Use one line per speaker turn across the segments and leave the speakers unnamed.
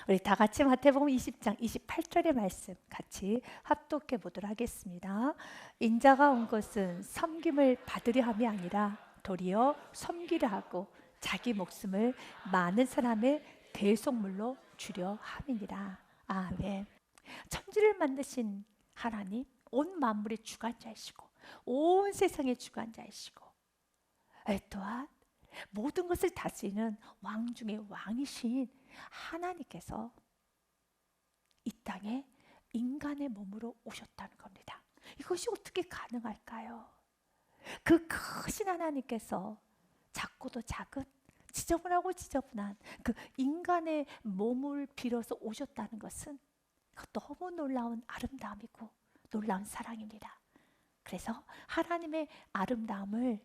우리 다 같이 마태복음 20장 28절의 말씀 같이 합독해 보도록 하겠습니다. 인자가 온 것은 섬김을 받으려 함이 아니라 도리어 섬기려 하고 자기 목숨을 많은 사람의 대속물로 주려 함이니라. 아멘. 천지를 만드신 하나님, 온 만물의 주관자이시고 온 세상의 주관자이시고 또한 모든 것을 다스리는 왕 중의 왕이신 하나님께서 이 땅에 인간의 몸으로 오셨다는 겁니다. 이것이 어떻게 가능할까요? 그 크신 하나님께서 작고도 작은 지저분하고 지저분한 그 인간의 몸을 빌어서 오셨다는 것은 너무 놀라운 아름다움이고 놀라운 사랑입니다. 그래서 하나님의 아름다움을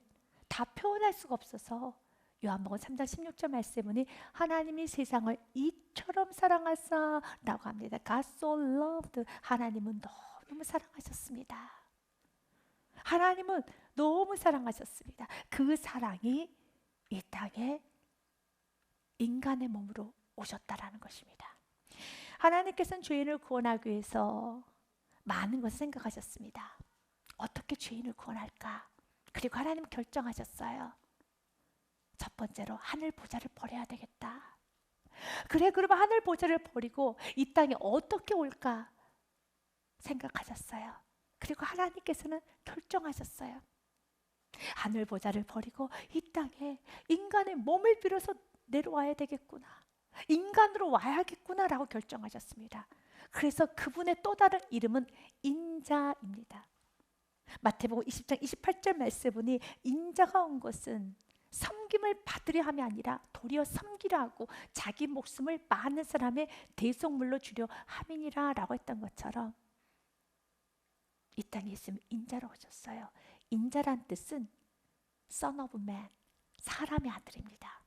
다 표현할 수가 없어서 요한복음 3장 16절 말씀에 보니 하나님이 세상을 이처럼 사랑하사 라고 합니다. God so loved. 하나님은 너무 사랑하셨습니다. 하나님은 너무 사랑하셨습니다. 그 사랑이 이 땅에 인간의 몸으로 오셨다라는 것입니다. 하나님께서는 죄인을 구원하기 위해서 많은 것을 생각하셨습니다. 어떻게 죄인을 구원할까? 그리고 하나님 결정하셨어요. 첫 번째로 하늘 보좌를 버려야 되겠다. 그래, 그러면 하늘 보좌를 버리고 이 땅에 어떻게 올까 생각하셨어요. 그리고 하나님께서는 결정하셨어요. 하늘 보좌를 버리고 이 땅에 인간의 몸을 빌어서 내려와야 되겠구나. 인간으로 와야겠구나 라고 결정하셨습니다. 그래서 그분의 또 다른 이름은 인자입니다. 마태복음 20장 28절 말씀에 보니 인자가 온 것은 섬김을 받으려 함이 아니라 도리어 섬기려 하고 자기 목숨을 많은 사람의 대속물로 주려 함이니라 라고 했던 것처럼 이 땅에 있으면 인자로 오셨어요. 인자란 뜻은 Son of Man, 사람의 아들입니다.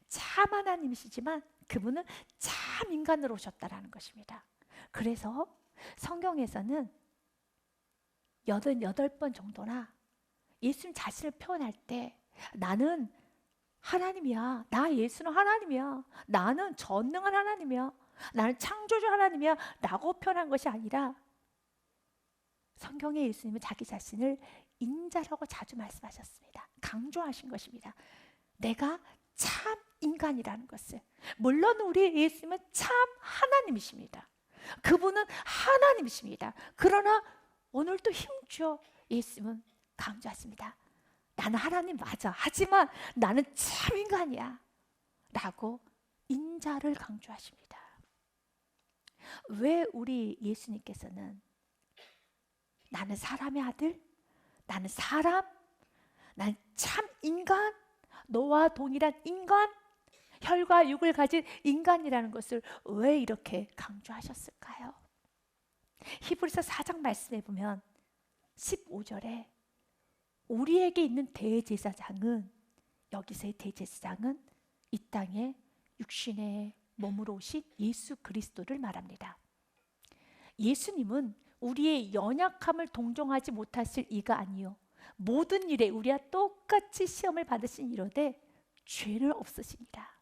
참 하나님이시지만 그분은 참 인간으로 오셨다라는 것입니다. 그래서 성경에서는 88번 정도나 예수님 자신을 표현할 때 나는 하나님이야. 나 예수는 하나님이야. 나는 전능한 하나님이야. 나는 창조주 하나님이야 라고 표현한 것이 아니라 성경의 예수님은 자기 자신을 인자라고 자주 말씀하셨습니다. 강조하신 것입니다. 내가 참 인간이라는 것을. 물론 우리 예수님은 참 하나님이십니다. 그분은 하나님이십니다. 그러나 오늘도 힘주어 예수님은 강조하십니다. 나는 하나님 맞아. 하지만 나는 참 인간이야 라고 인자를 강조하십니다. 왜 우리 예수님께서는 나는 사람의 아들, 나는 사람, 난 참 인간, 너와 동일한 인간, 혈과 육을 가진 인간이라는 것을 왜 이렇게 강조하셨을까요? 히브리서 4장 말씀에 보면 15절에 우리에게 있는 대제사장은, 여기서의 대제사장은 이 땅에 육신의 몸으로 오신 예수 그리스도를 말합니다. 예수님은 우리의 연약함을 동정하지 못하실 이가 아니요 모든 일에 우리와 똑같이 시험을 받으신 이로되 죄는 없으시니라.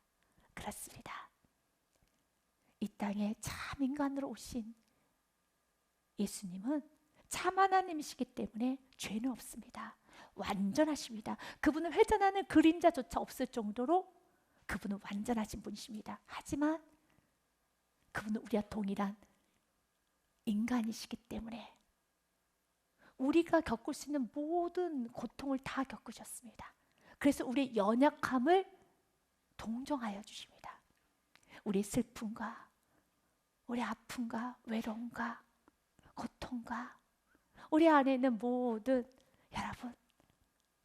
그렇습니다. 이 땅에 참 인간으로 오신 예수님은 참 하나님이시기 때문에 죄는 없습니다. 완전하십니다. 그분은 회전하는 그림자조차 없을 정도로 그분은 완전하신 분이십니다. 하지만 그분은 우리와 동일한 인간이시기 때문에 우리가 겪을 수 있는 모든 고통을 다 겪으셨습니다. 그래서 우리의 연약함을 동정하여 주십니다. 우리의 슬픔과 우리의 아픔과 외로움과 고통과 우리 안에 있는 모든 여러분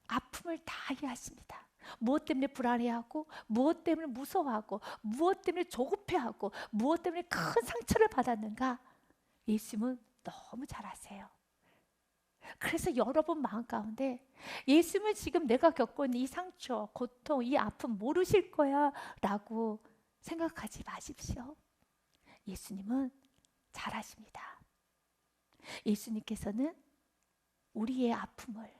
아픔을 다 이해하십니다. 무엇 때문에 불안해하고 무엇 때문에 무서워하고 무엇 때문에 조급해하고 무엇 때문에 큰 상처를 받았는가 예수님은 너무 잘 아세요. 그래서 여러분 마음 가운데 예수님은 지금 내가 겪고 있는 이 상처, 고통, 이 아픔 모르실 거야 라고 생각하지 마십시오. 예수님은 잘 아십니다. 예수님께서는 우리의 아픔을,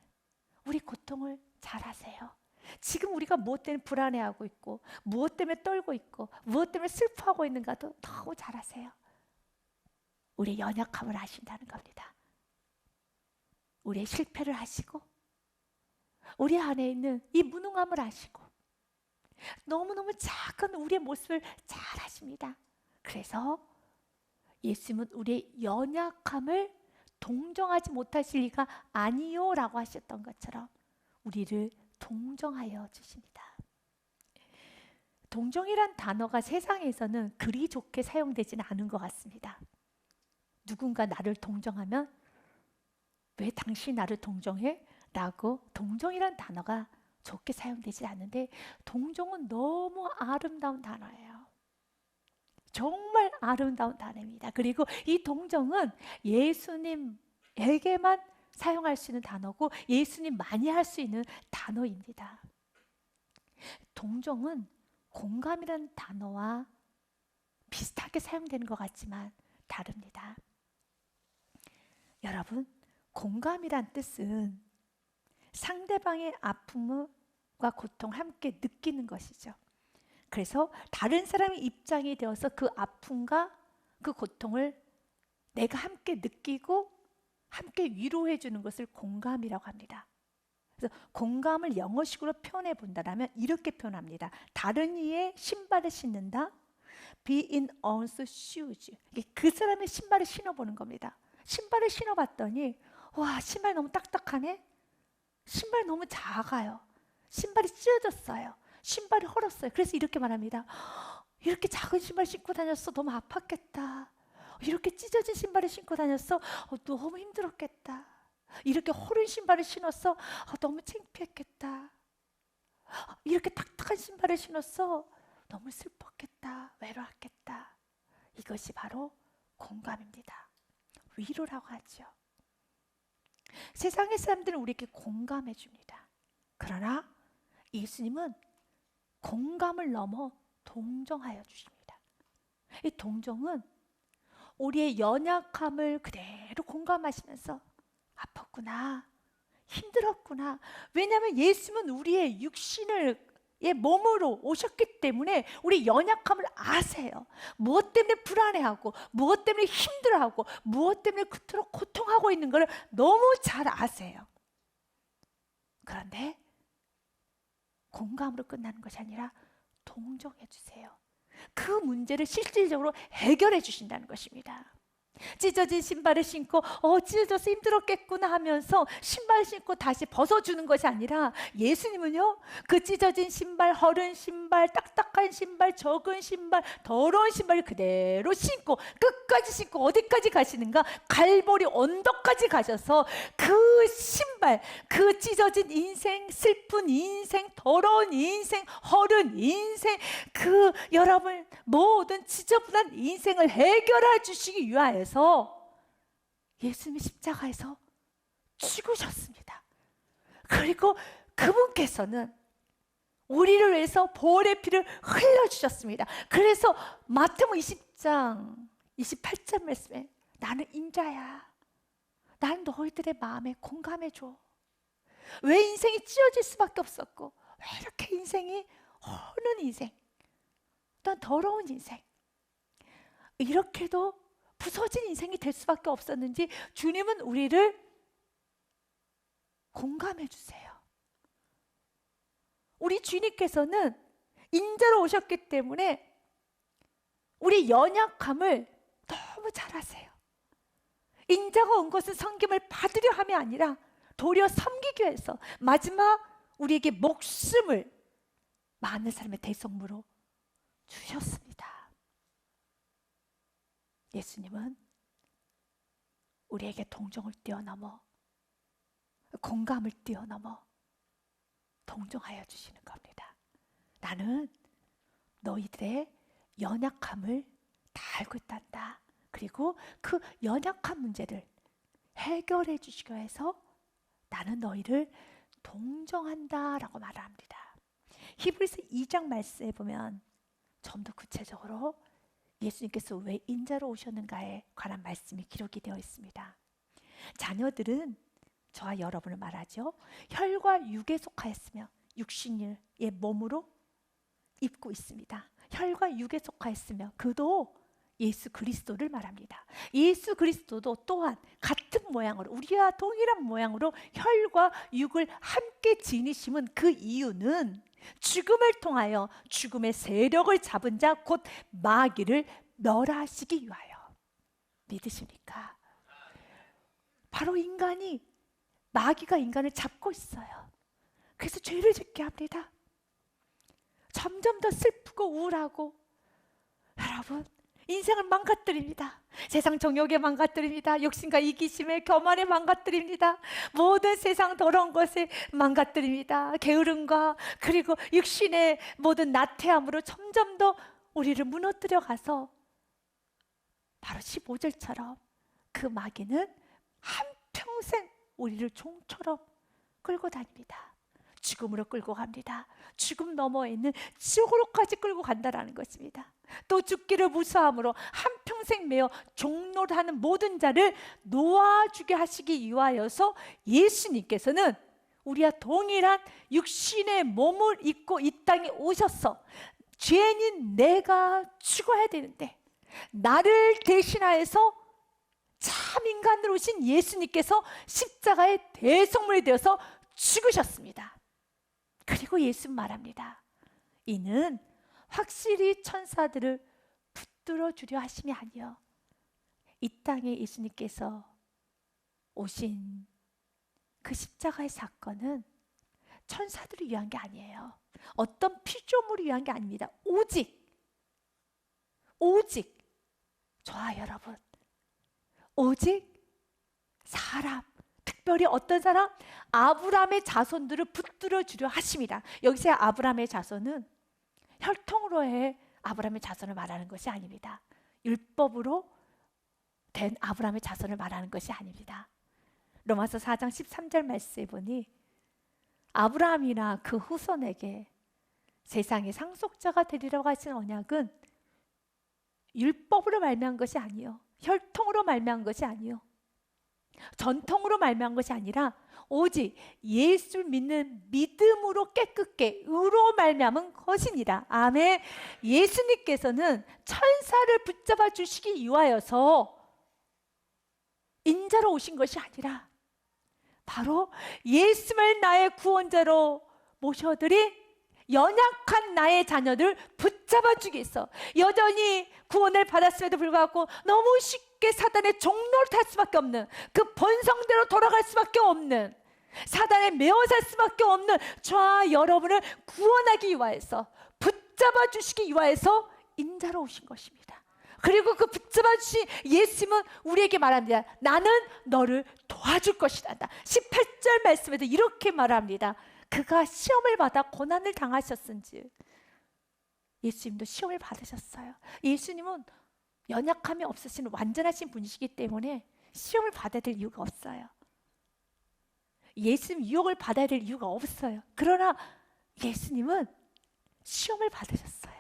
우리 고통을 잘 아세요. 지금 우리가 무엇 때문에 불안해하고 있고 무엇 때문에 떨고 있고 무엇 때문에 슬퍼하고 있는가도 너무 잘 아세요. 우리의 연약함을 아신다는 겁니다. 우리의 실패를 아시고 우리 안에 있는 이 무능함을 아시고 너무너무 작은 우리의 모습을 잘 아십니다. 그래서 예수님은 우리의 연약함을 동정하지 못하실 리가 아니요 라고 하셨던 것처럼 우리를 동정하여 주십니다. 동정이란 단어가 세상에서는 그리 좋게 사용되지는 않은 것 같습니다. 누군가 나를 동정하면 왜 당신이 나를 동정해? 라고 동정이란 단어가 좋게 사용되지 않는데 동정은 너무 아름다운 단어예요. 정말 아름다운 단어입니다. 그리고 이 동정은 예수님에게만 사용할 수 있는 단어고 예수님만이 할 수 있는 단어입니다. 동정은 공감이라는 단어와 비슷하게 사용되는 것 같지만 다릅니다. 여러분, 공감이란 뜻은 상대방의 아픔과 고통을 함께 느끼는 것이죠. 그래서 다른 사람의 입장이 되어서 그 아픔과 그 고통을 내가 함께 느끼고 함께 위로해 주는 것을 공감이라고 합니다. 그래서 공감을 영어식으로 표현해 본다면 이렇게 표현합니다. 다른 이의 신발을 신는다. Be in one's shoes. 그 사람의 신발을 신어보는 겁니다. 신발을 신어봤더니 와, 신발 너무 딱딱하네. 신발 너무 작아요. 신발이 찢어졌어요. 신발이 헐었어요. 그래서 이렇게 말합니다. 이렇게 작은 신발 신고 다녔어. 너무 아팠겠다. 이렇게 찢어진 신발을 신고 다녔어. 너무 힘들었겠다. 이렇게 헐은 신발을 신었어. 너무 창피했겠다. 이렇게 딱딱한 신발을 신었어. 너무 슬펐겠다. 외로웠겠다. 이것이 바로 공감입니다. 위로라고 하죠. 세상의 사람들은 우리에게 공감해 줍니다. 그러나 예수님은 공감을 넘어 동정하여 주십니다. 이 동정은 우리의 연약함을 그대로 공감하시면서 아팠구나, 힘들었구나. 왜냐하면 예수님은 우리의 육신을 몸으로 오셨기 때문에 우리 연약함을 아세요. 무엇 때문에 불안해하고 무엇 때문에 힘들어하고 무엇 때문에 그토록 고통하고 있는 것을 너무 잘 아세요. 그런데 공감으로 끝나는 것이 아니라 동정해 주세요. 그 문제를 실질적으로 해결해 주신다는 것입니다. 찢어진 신발을 신고 찢어져서 힘들었겠구나 하면서 신발 신고 다시 벗어주는 것이 아니라 예수님은요, 그 찢어진 신발, 헐은 신발, 딱딱한 신발, 적은 신발, 더러운 신발을 그대로 신고 끝까지 신고 어디까지 가시는가? 갈보리 언덕까지 가셔서 그 신발, 그 찢어진 인생, 슬픈 인생, 더러운 인생, 헐은 인생, 그 여러분 모든 지저분한 인생을 해결해 주시기 위하여 예수님이 십자가에서 죽으셨습니다. 그리고 그분께서는 우리를 위해서 보혈의 피를 흘려주셨습니다. 그래서 마태복음 20장 28절 말씀에 나는 인자야, 나는 너희들의 마음에 공감해줘. 왜 인생이 찢어질 수밖에 없었고 왜 이렇게 인생이 허는 인생, 또 더러운 인생, 이렇게도 부서진 인생이 될 수밖에 없었는지 주님은 우리를 공감해 주세요. 우리 주님께서는 인자로 오셨기 때문에 우리 연약함을 너무 잘 아세요. 인자가 온 것은 섬김을 받으려 함이 아니라 도리어 섬기기 위해서 마지막 우리에게 목숨을 많은 사람의 대속물로 주셨습니다. 예수님은 우리에게 동정을 뛰어넘어 공감을 뛰어넘어 동정하여 주시는 겁니다. 나는 너희들의 연약함을 다 알고 있단다. 그리고 그 연약한 문제를 해결해 주시기 위해서 나는 너희를 동정한다 라고 말합니다. 히브리서 2장 말씀에 보면 좀 더 구체적으로 예수님께서 왜 인자로 오셨는가에 관한 말씀이 기록이 되어 있습니다. 자녀들은 저와 여러분을 말하죠. 혈과 육에 속하였으며 육신의 몸으로 입고 있습니다. 혈과 육에 속하였으며 그도 예수 그리스도를 말합니다. 예수 그리스도도 또한 같은 모양으로, 우리와 동일한 모양으로 혈과 육을 함께 지니심은 그 이유는 죽음을 통하여 죽음의 세력을 잡은 자 곧 마귀를 멸하시기 위하여. 믿으십니까? 바로 마귀가 인간을 잡고 있어요. 그래서 죄를 짓게 합니다. 점점 더 슬프고 우울하고, 여러분, 인생을 망가뜨립니다. 세상 정욕에 망가뜨립니다. 욕심과 이기심에 교만에 망가뜨립니다. 모든 세상 더러운 것에 망가뜨립니다. 게으름과 그리고 육신의 모든 나태함으로 점점 더 우리를 무너뜨려 가서 바로 15절처럼 그 마귀는 한평생 우리를 종처럼 끌고 다닙니다. 죽음으로 끌고 갑니다. 죽음 너머에 있는 지옥으로까지 끌고 간다라는 것입니다. 또 죽기를 무서함으로 한평생 매어 종노하는 모든 자를 놓아주게 하시기 위하여서 예수님께서는 우리와 동일한 육신의 몸을 입고 이 땅에 오셔서 죄인인 내가 죽어야 되는데 나를 대신하여서 참 인간으로 오신 예수님께서 십자가의 대속물이 되어서 죽으셨습니다. 그리고 예수 말합니다. 이는 확실히 천사들을 붙들어 주려 하심이 아니요, 이 땅에 예수님께서 오신 그 십자가의 사건은 천사들을 위한 게 아니에요. 어떤 피조물을 위한 게 아닙니다. 오직 저와 여러분, 오직 사람, 특별히 어떤 사람? 아브라함의 자손들을 붙들어 주려 하십니다. 여기서 아브라함의 자손은 혈통으로의 아브라함의 자손을 말하는 것이 아닙니다. 율법으로 된 아브라함의 자손을 말하는 것이 아닙니다. 로마서 4장 13절 말씀에 보니 아브라함이나 그 후손에게 세상의 상속자가 되리라고 하신 언약은 율법으로 말미암은 것이 아니요, 혈통으로 말미암은 것이 아니요, 전통으로 말미암은 것이 아니라 오직 예수를 믿는 믿음으로 깨끗게 의로 말미암은 것이니라. 아멘. 예수님께서는 천사를 붙잡아 주시기 위하여서 인자로 오신 것이 아니라 바로 예수를 나의 구원자로 모셔드린 연약한 나의 자녀들 붙잡아 주기 위해서, 여전히 구원을 받았음에도 불구하고 너무 쉽게 사단의 종로를 탈 수밖에 없는, 그 본성대로 돌아갈 수밖에 없는, 사단에 매어 살 수밖에 없는 저와 여러분을 구원하기 위하여서, 붙잡아 주시기 위하여서 인자로 오신 것입니다. 그리고 그 붙잡아 주신 예수님은 우리에게 말합니다. 나는 너를 도와줄 것이다. 18절 말씀에도 이렇게 말합니다. 그가 시험을 받아 고난을 당하셨은지. 예수님도 시험을 받으셨어요. 예수님은 연약함이 없으신 완전하신 분이시기 때문에 시험을 받아야 될 이유가 없어요. 예수님 유혹을 받아야 될 이유가 없어요. 그러나 예수님은 시험을 받으셨어요.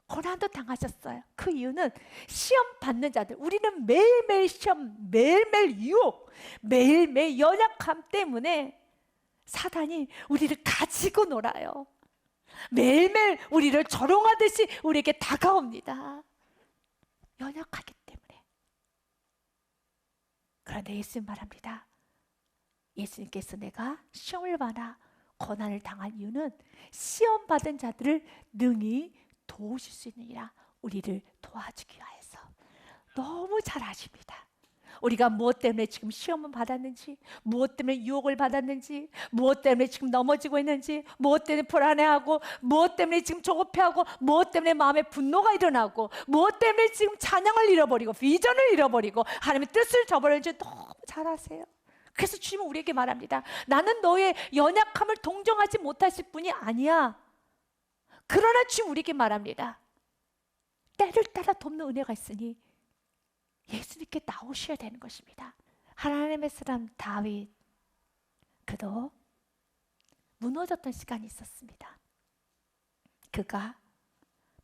고난도 당하셨어요. 그 이유는 시험 받는 자들, 우리는 매일매일 시험, 매일매일 유혹, 매일매일 연약함 때문에 사단이 우리를 가지고 놀아요. 매일매일 우리를 조롱하듯이 우리에게 다가옵니다. 연약하기 때문에. 그런데 예수님 말합니다. 예수님께서 내가 시험을 받아 고난을 당한 이유는 시험 받은 자들을 능히 도우실 수 있느니라. 우리를 도와주기 위해서. 너무 잘 아십니다. 우리가 무엇 때문에 지금 시험을 받았는지, 무엇 때문에 유혹을 받았는지, 무엇 때문에 지금 넘어지고 있는지, 무엇 때문에 불안해하고, 무엇 때문에 지금 조급해하고, 무엇 때문에 마음에 분노가 일어나고, 무엇 때문에 지금 찬양을 잃어버리고 비전을 잃어버리고 하나님의 뜻을 저버렸는지 너무 잘 아세요. 그래서 주님은 우리에게 말합니다. 나는 너의 연약함을 동정하지 못하실 분이 아니야. 그러나 주님 우리에게 말합니다. 때를 따라 돕는 은혜가 있으니 예수님께 나오셔야 되는 것입니다. 하나님의 사람 다윗, 그도 무너졌던 시간이 있었습니다. 그가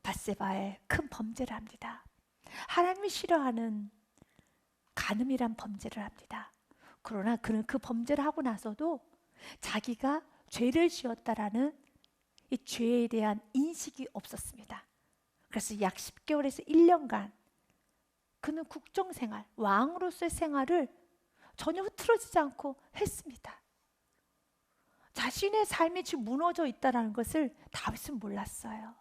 밧세바에 큰 범죄를 합니다. 하나님이 싫어하는 간음이란 범죄를 합니다. 그러나 그는 그 범죄를 하고 나서도 자기가 죄를 지었다라는 이 죄에 대한 인식이 없었습니다. 그래서 약 10개월에서 1년간 그는 국정생활, 왕으로서의 생활을 전혀 흐트러지지 않고 했습니다. 자신의 삶이 지금 무너져 있다는 것을 다윗은 몰랐어요.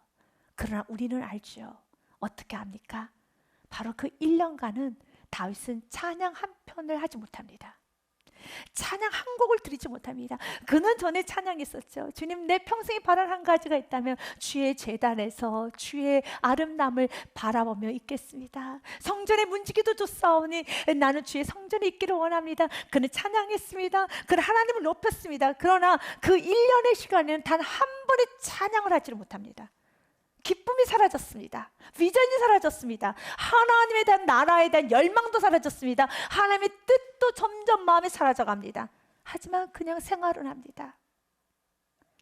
그러나 우리는 알죠. 어떻게 합니까? 바로 그 1년간은 다윗은 찬양 한 편을 하지 못합니다. 찬양 한 곡을 드리지 못합니다. 그는 전에 찬양했었죠. 주님, 내 평생에 바랄 한 가지가 있다면 주의 제단에서 주의 아름다움을 바라보며 있겠습니다. 성전에 문지기도 줬사오니 나는 주의 성전에 있기를 원합니다. 그는 찬양했습니다. 그는 하나님을 높였습니다. 그러나 그 1년의 시간에는 단 한 번의 찬양을 하지를 못합니다. 기쁨이 사라졌습니다. 비전이 사라졌습니다. 하나님에 대한, 나라에 대한 열망도 사라졌습니다. 하나님의 뜻도 점점 마음에 사라져갑니다. 하지만 그냥 생활을 합니다.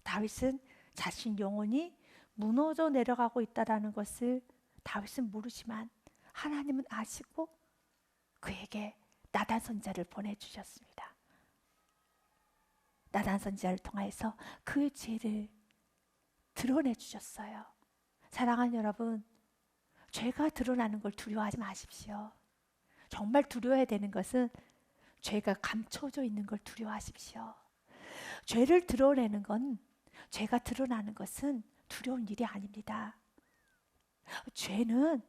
다윗은 자신 영혼이 무너져 내려가고 있다는 것을 다윗은 모르지만 하나님은 아시고 그에게 나단 선지자를 보내주셨습니다. 나단 선지자를 통해서 그의 죄를 드러내 주셨어요. 사랑하는 여러분, 죄가 드러나는 걸 두려워하지 마십시오. 정말 두려워해야 되는 것은 죄가 감춰져 있는 걸 두려워하십시오. 죄를 드러내는 건, 죄가 드러나는 것은 두려운 일이 아닙니다. 죄는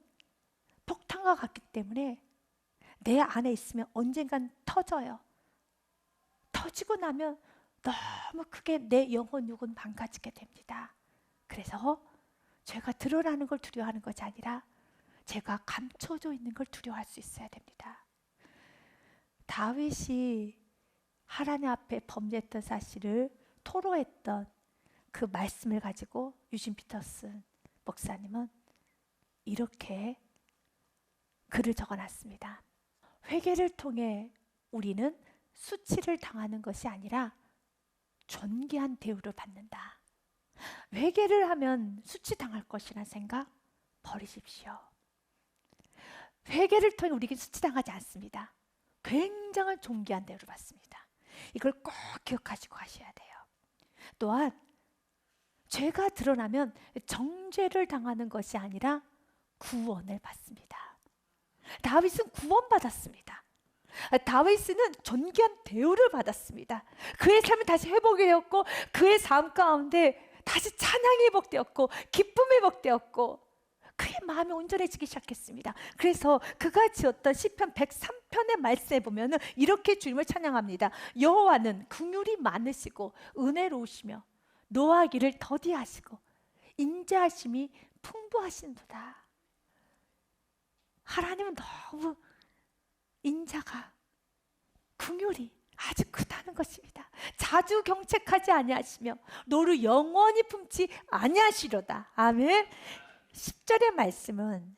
폭탄과 같기 때문에 내 안에 있으면 언젠간 터져요. 터지고 나면 너무 크게 내 영혼 육은 망가지게 됩니다. 그래서 죄가 드러나는 걸 두려워하는 것이 아니라 죄가 감춰져 있는 걸 두려워할 수 있어야 됩니다. 다윗이 하나님 앞에 범죄했던 사실을 토로했던 그 말씀을 가지고 유진 피터슨 목사님은 이렇게 글을 적어놨습니다. 회개를 통해 우리는 수치를 당하는 것이 아니라 존귀한 대우를 받는다. 회개를 하면 수치당할 것이라는 생각 버리십시오. 회개를 통해 우리에게 수치당하지 않습니다. 굉장한 존귀한 대우를 받습니다. 이걸 꼭 기억하시고 하셔야 돼요. 또한 죄가 드러나면 정죄를 당하는 것이 아니라 구원을 받습니다. 다윗은 구원받았습니다. 다윗은 존귀한 대우를 받았습니다. 그의 삶이 다시 회복이 되었고 그의 삶 가운데 다시 찬양이 회복되었고 기쁨이 회복되었고 그의 마음이 온전해지기 시작했습니다. 그래서 그가 지었던 시편 103편의 말씀에 보면 이렇게 주님을 찬양합니다. 여호와는 긍휼이 많으시고 은혜로우시며 노하기를 더디하시고 인자하심이 풍부하신도다. 하나님은 너무 인자가 긍휼이 아주 크다는 것입니다. 자주 경책하지 아니하시며 노를 영원히 품지 아니하시려다. 아멘. 10절의 말씀은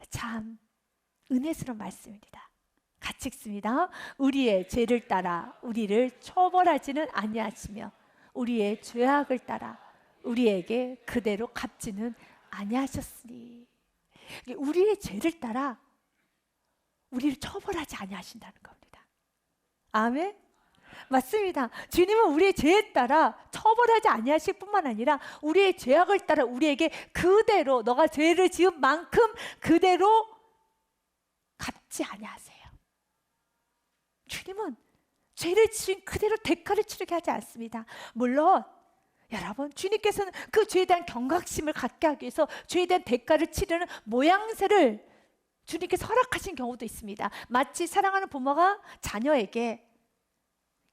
참 은혜스러운 말씀입니다. 같이 읽습니다. 우리의 죄를 따라 우리를 처벌하지는 아니하시며 우리의 죄악을 따라 우리에게 그대로 갚지는 아니하셨으니. 우리의 죄를 따라 우리를 처벌하지 아니하신다는 겁니다. 아멘. 맞습니다. 주님은 우리의 죄에 따라 처벌하지 아니하실 뿐만 아니라 우리의 죄악을 따라 우리에게 그대로 너가 죄를 지은 만큼 그대로 갚지 아니하세요. 주님은 죄를 지은 그대로 대가를 치르게 하지 않습니다. 물론 여러분, 주님께서는 그 죄에 대한 경각심을 갖게 하기 위해서 죄에 대한 대가를 치르는 모양새를 주님께서 허락하신 경우도 있습니다. 마치 사랑하는 부모가 자녀에게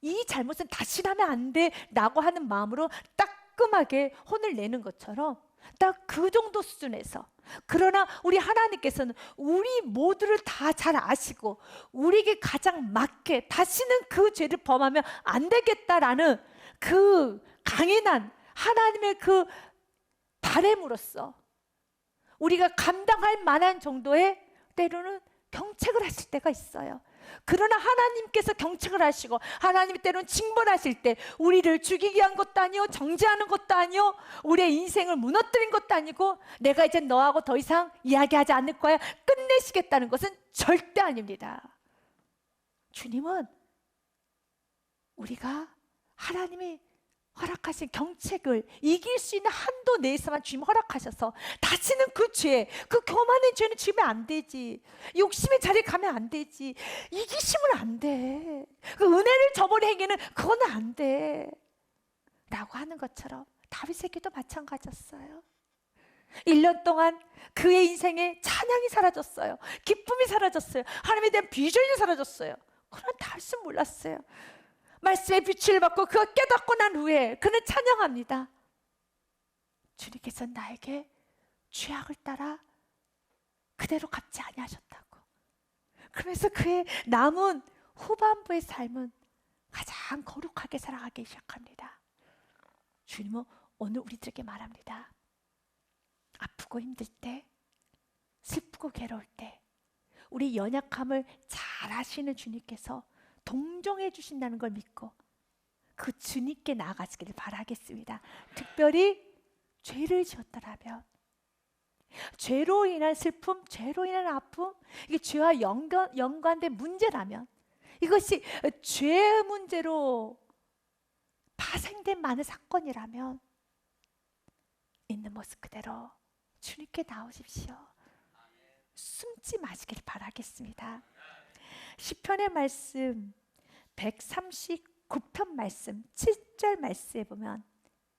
이 잘못은 다시 하면 안 돼 라고 하는 마음으로 따끔하게 혼을 내는 것처럼 딱 그 정도 수준에서, 그러나 우리 하나님께서는 우리 모두를 다 잘 아시고 우리에게 가장 맞게 다시는 그 죄를 범하면 안 되겠다라는 그 강인한 하나님의 그 바램으로써 우리가 감당할 만한 정도의 때로는 경책을 하실 때가 있어요. 그러나 하나님께서 경책을 하시고 하나님이 때로는 징벌하실 때 우리를 죽이게 한 것도 아니요, 정죄하는 것도 아니요, 우리의 인생을 무너뜨린 것도 아니고 내가 이제 너하고 더 이상 이야기하지 않을 거야 끝내시겠다는 것은 절대 아닙니다. 주님은 우리가 하나님이 허락하신 경책을 이길 수 있는 한도 내에서만 주님 허락하셔서 다시는 그 죄, 그 교만의 죄는 지으면 안 되지. 욕심의 자리에 가면 안 되지. 이기심은 안 돼. 그 은혜를 저버린 행위는 그거는 안 돼. 라고 하는 것처럼 다윗에게도 마찬가지였어요. 1년 동안 그의 인생에 찬양이 사라졌어요. 기쁨이 사라졌어요. 하나님에 대한 비전이 사라졌어요. 그러나 다윗은 몰랐어요. 말씀의 빛을 받고 그가 깨닫고 난 후에 그는 찬양합니다. 주님께서 나에게 죄악을 따라 그대로 갚지 아니하셨다고. 그러면서 그의 남은 후반부의 삶은 가장 거룩하게 살아가기 시작합니다. 주님은 오늘 우리들에게 말합니다. 아프고 힘들 때, 슬프고 괴로울 때 우리 연약함을 잘 아시는 주님께서 동정해 주신다는 걸 믿고 그 주님께 나아가시기를 바라겠습니다. 특별히 죄를 지었더라면, 죄로 인한 슬픔, 죄로 인한 아픔, 이게 죄와 연관된 문제라면, 이것이 죄의 문제로 파생된 많은 사건이라면 있는 모습 그대로 주님께 나오십시오. 숨지 마시길 바라겠습니다. 시편의 말씀 139편 말씀 7절 말씀에 보면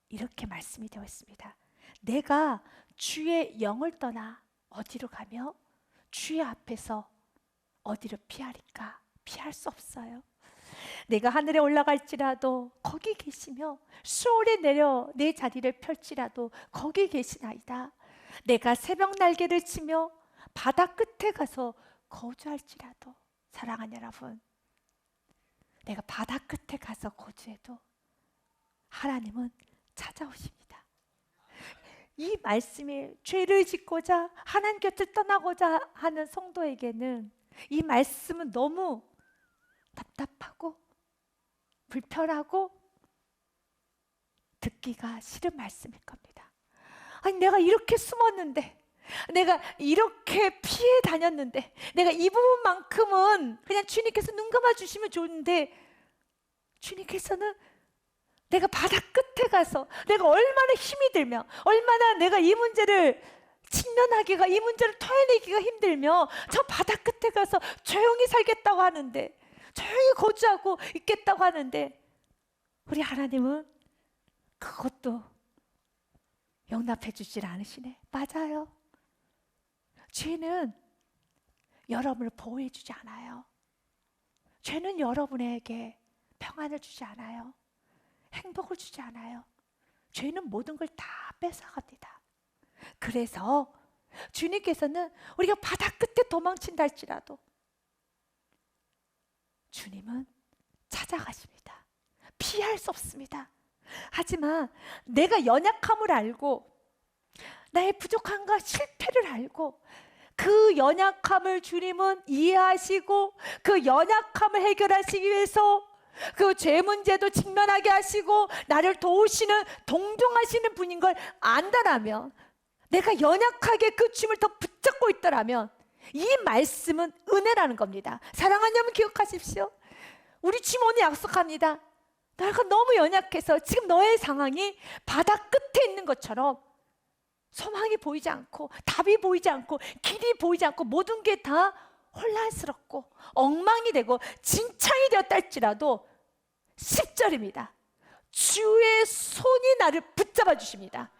이렇게 말씀이 되어 있습니다. 내가 주의 영을 떠나 어디로 가며 주의 앞에서 어디로 피하리까? 피할 수 없어요. 내가 하늘에 올라갈지라도 거기 계시며 수월에 내려 내 자리를 펼지라도 거기 계시나이다. 내가 새벽 날개를 치며 바다 끝에 가서 거주할지라도, 사랑하는 여러분, 내가 바다 끝에 가서 거주해도 하나님은 찾아오십니다. 이 말씀이 죄를 짓고자 하나님 곁을 떠나고자 하는 성도에게는 이 말씀은 너무 답답하고 불편하고 듣기가 싫은 말씀일 겁니다. 아니, 내가 이렇게 숨었는데, 내가 이렇게 피해 다녔는데, 내가 이 부분만큼은 그냥 주님께서 눈 감아 주시면 좋은데, 주님께서는 내가 바다 끝에 가서 내가 얼마나 힘이 들며, 얼마나 내가 이 문제를 직면하기가, 이 문제를 토해내기가 힘들며 저 바다 끝에 가서 조용히 살겠다고 하는데, 조용히 거주하고 있겠다고 하는데, 우리 하나님은 그것도 용납해 주질 않으시네. 맞아요. 죄는 여러분을 보호해 주지 않아요. 죄는 여러분에게 평안을 주지 않아요. 행복을 주지 않아요. 죄는 모든 걸 다 뺏어갑니다. 그래서 주님께서는 우리가 바다 끝에 도망친다 할지라도 주님은 찾아가십니다. 피할 수 없습니다. 하지만 내가 연약함을 알고 나의 부족함과 실패를 알고 그 연약함을 주님은 이해하시고 그 연약함을 해결하시기 위해서 그 죄 문제도 직면하게 하시고 나를 도우시는, 동정하시는 분인 걸 안다라면, 내가 연약하게 그 주님을 더 붙잡고 있더라면 이 말씀은 은혜라는 겁니다. 사랑하는 여러분, 기억하십시오. 우리 주님 오늘 약속합니다. 내가 너무 연약해서 지금 너의 상황이 바다 끝에 있는 것처럼 소망이 보이지 않고 답이 보이지 않고 길이 보이지 않고 모든 게 다 혼란스럽고 엉망이 되고 진창이 되었다 할지라도 10절입니다. 주의 손이 나를 붙잡아 주십니다.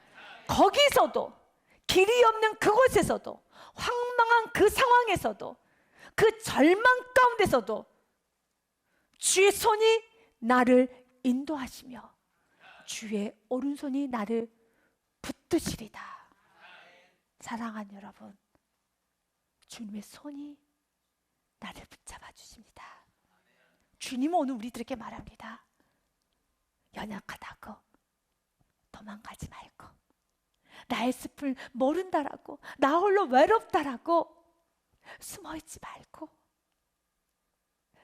거기서도, 길이 없는 그곳에서도, 황망한 그 상황에서도, 그 절망 가운데서도 주의 손이 나를 인도하시며 주의 오른손이 나를 붙드시리다. 사랑하는 여러분, 주님의 손이 나를 붙잡아 주십니다. 주님은 오늘 우리들에게 말합니다. 연약하다고 도망가지 말고, 나의 숲을 모른다라고, 나 홀로 외롭다라고 숨어있지 말고,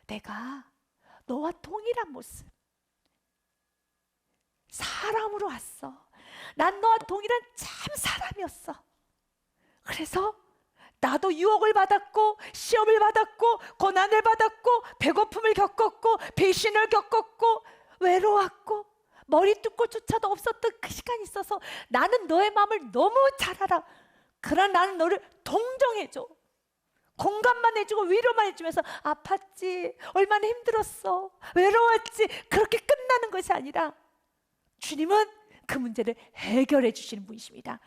내가 너와 동일한 모습, 사람으로 왔어. 난 너와 동일한 참 사람이었어. 그래서 나도 유혹을 받았고 시험을 받았고 고난을 받았고 배고픔을 겪었고 배신을 겪었고 외로웠고 머리 뚫고조차도 없었던 그 시간이 있어서 나는 너의 마음을 너무 잘 알아. 그러나 나는 너를 동정해줘. 공감만 해주고 위로만 해주면서 아팠지, 얼마나 힘들었어, 외로웠지, 그렇게 끝나는 것이 아니라 주님은 그 문제를 해결해 주시는 분이십니다.